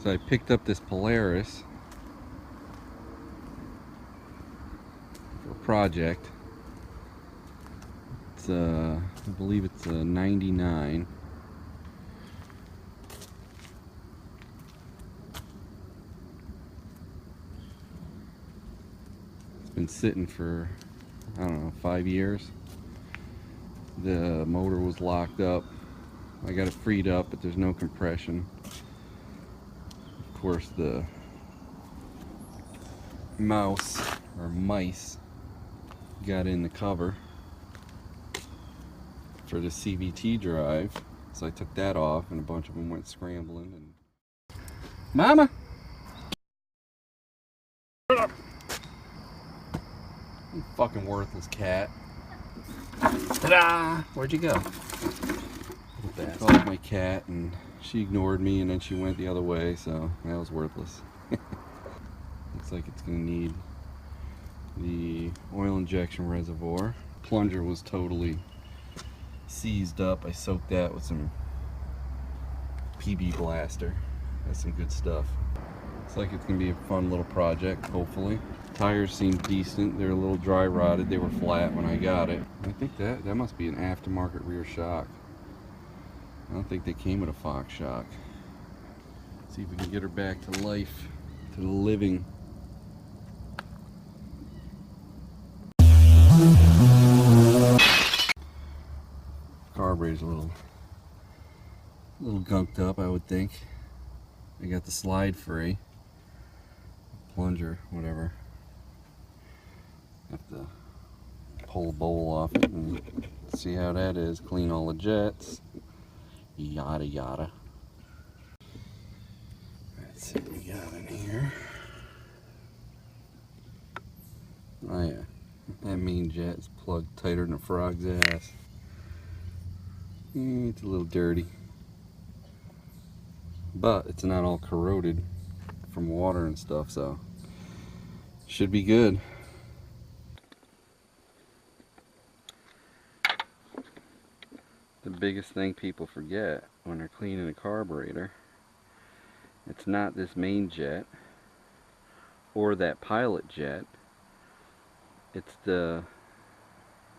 So I picked up this Polaris for a project. It's I believe it's a 99. It's been sitting for, I don't know, 5 years. The motor was locked up. I got it freed up, but there's no compression. Of course, the mouse or mice got in the cover for the CVT drive, so I took that off, and a bunch of them went scrambling. And Mama, you fucking worthless cat! Ta-da! Where'd you go? I called my cat, and she ignored me, and then she went the other way, so that was worthless. Looks like it's gonna need the oil injection reservoir. Plunger was totally seized up. I soaked that with some PB Blaster. That's some good stuff. Looks like it's gonna be a fun little project, hopefully. Tires seem decent. They're a little dry rotted. They were flat when I got it. I think that must be an aftermarket rear shock. I don't think they came with a Fox shock. See if we can get her back to life, to the living. Carburetor's a little gunked up, I would think. I got the slide free. Plunger, whatever. Have to pull a bowl off it and see how that is. Clean all the jets. Yada yada. Let's see what we got in here. Oh yeah, that main jet is plugged tighter than a frog's ass. It's a little dirty, but it's not all corroded from water and stuff, so should be good. The biggest thing people forget when they're cleaning a carburetor, it's not this main jet or that pilot jet. It's the,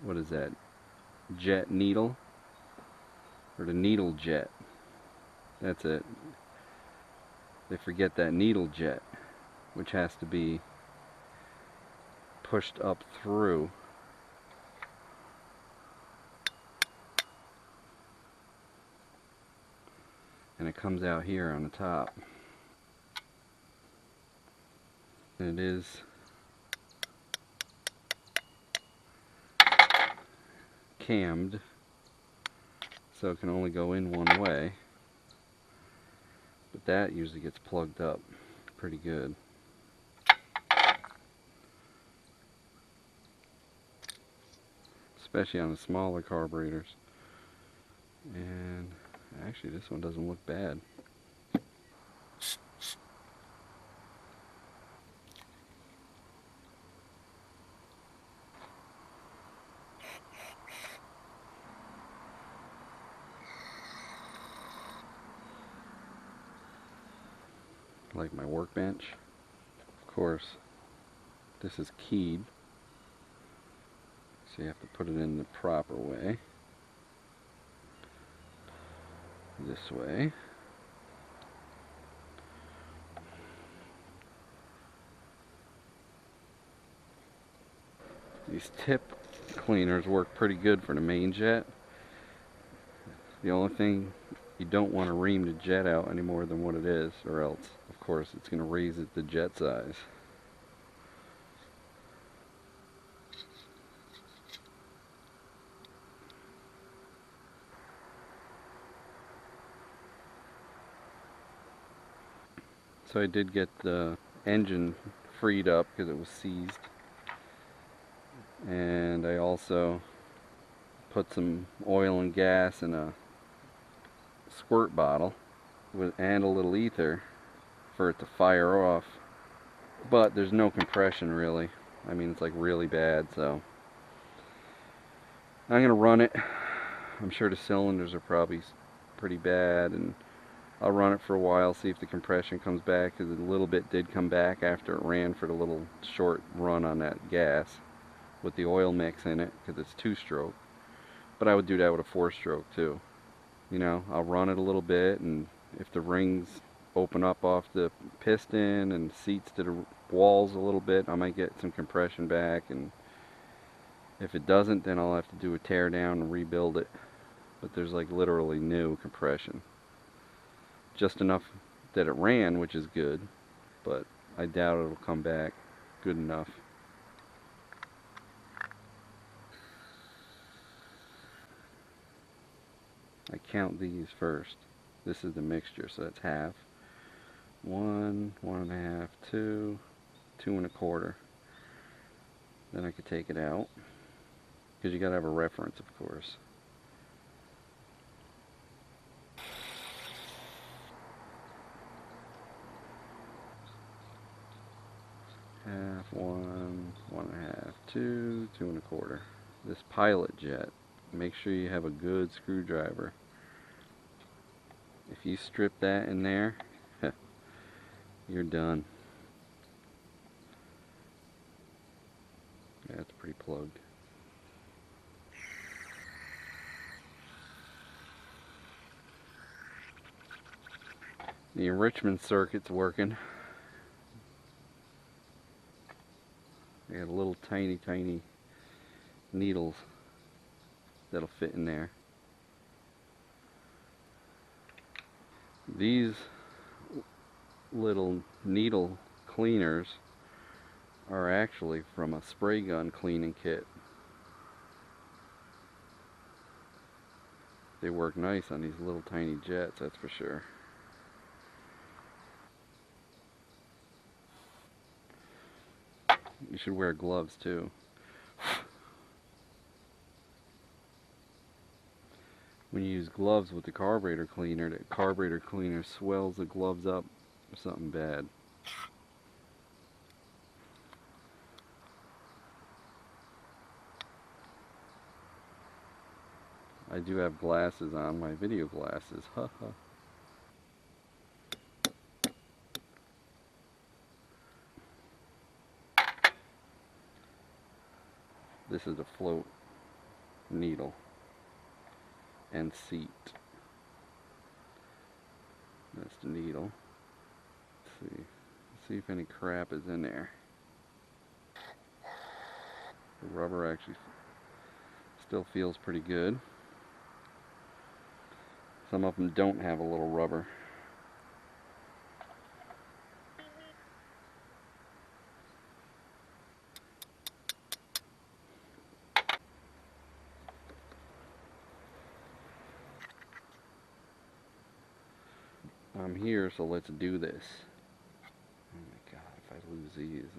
what is that, jet needle, or the needle jet. That's it. They forget that needle jet, which has to be pushed up through. And it comes out here on the top. And it is cammed, so it can only go in one way. But that usually gets plugged up pretty good. Especially on the smaller carburetors. And actually this one doesn't look bad. Like my workbench. Of course, this is keyed, so you have to put it in the proper way. This way. These tip cleaners work pretty good for the main jet. The only thing, you don't want to ream the jet out any more than what it is, or else, of course, it's going to raise the jet size. So I did get the engine freed up because it was seized. And I also put some oil and gas in a squirt bottle and a little ether for it to fire off. But there's no compression really. I mean, it's like really bad, so I'm gonna run it. I'm sure the cylinders are probably pretty bad, and I'll run it for a while, see if the compression comes back, because a little bit did come back after it ran for the little short run on that gas with the oil mix in it, because it's 2-stroke. But I would do that with a 4-stroke too. You know, I'll run it a little bit, and if the rings open up off the piston and seats to the walls a little bit, I might get some compression back, and if it doesn't, then I'll have to do a tear down and rebuild it. But there's like literally no compression. Just enough that it ran, which is good, but I doubt it'll come back good enough. I count these first. This is the mixture, so that's half. 1, 1.5, 2, 2 1/4. Then I could take it out, because you gotta have a reference, of course. Half, 1, 1.5, 2, 2 1/4. This pilot jet, make sure you have a good screwdriver. If you strip that in there, you're done. Yeah, it's pretty plugged. The enrichment circuit's working. I got little tiny needles that'll fit in there. These little needle cleaners are actually from a spray gun cleaning kit. They work nice on these little tiny jets, that's for sure. You should wear gloves too. When you use gloves with the carburetor cleaner swells the gloves up or something bad. I do have glasses on, my video glasses, haha. This is a float needle and seat. That's the needle. Let's see if any crap is in there. The rubber actually still feels pretty good. Some of them don't have a little rubber. I'm here, so let's do this. Oh my god, if I lose these,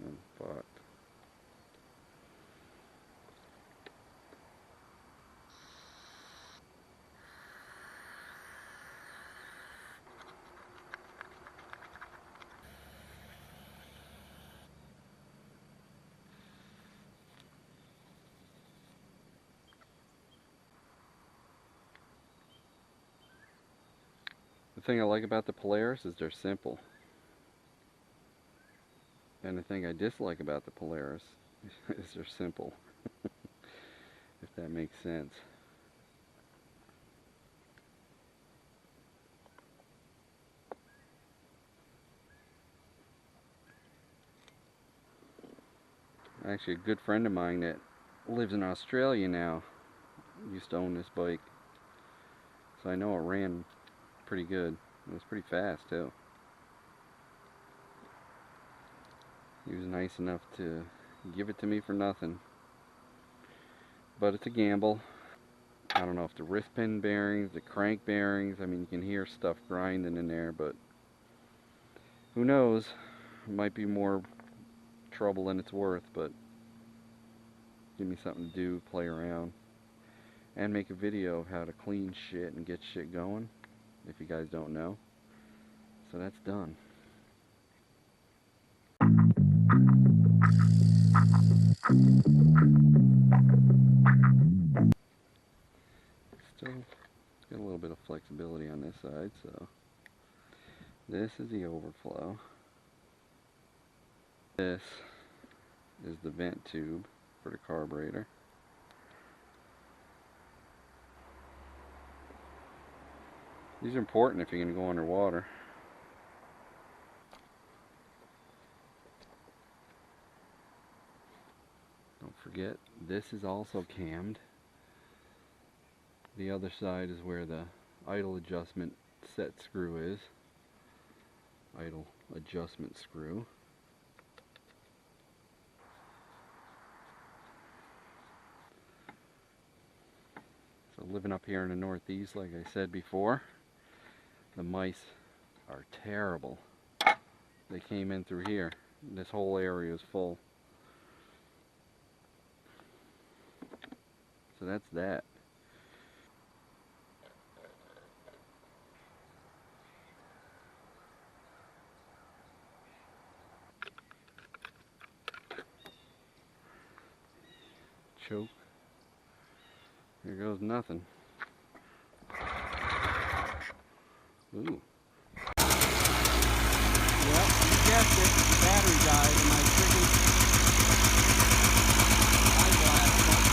I'm fucked. The thing I like about the Polaris is they're simple. And the thing I dislike about the Polaris is they're simple. If that makes sense. Actually, a good friend of mine that lives in Australia now used to own this bike. So I know it ran pretty good. It was pretty fast too. He was nice enough to give it to me for nothing. But it's a gamble. I don't know if the wrist pin bearings, the crank bearings, I mean you can hear stuff grinding in there, but who knows? It might be more trouble than it's worth, but give me something to do, play around, and make a video of how to clean shit and get shit going, if you guys don't know. So that's done. Still got a little bit of flexibility on this side, so This is the overflow. This is the vent tube for the carburetor. These are important if you're going to go underwater. Don't forget, this is also cammed. The other side is where the idle adjustment set screw is. Idle adjustment screw. So living up here in the Northeast, like I said before, the mice are terrible. They came in through here. This whole area is full. So that's that. Choke. Here goes nothing. Ooh. Yep, you guessed it. The battery died and my freaking eyeglass went.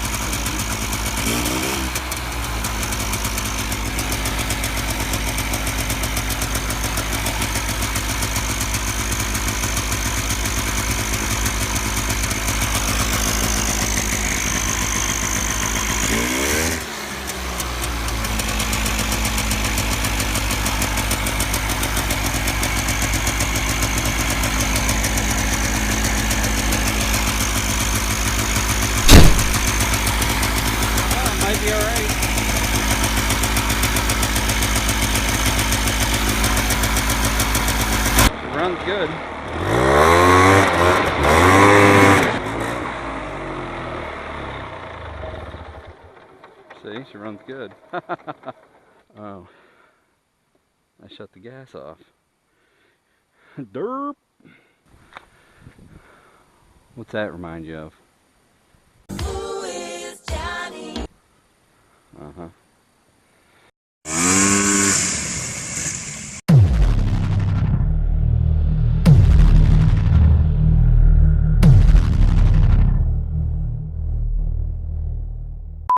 Might be alright. It runs good. See, she runs good. Oh, I shut the gas off. Derp. What's that remind you of?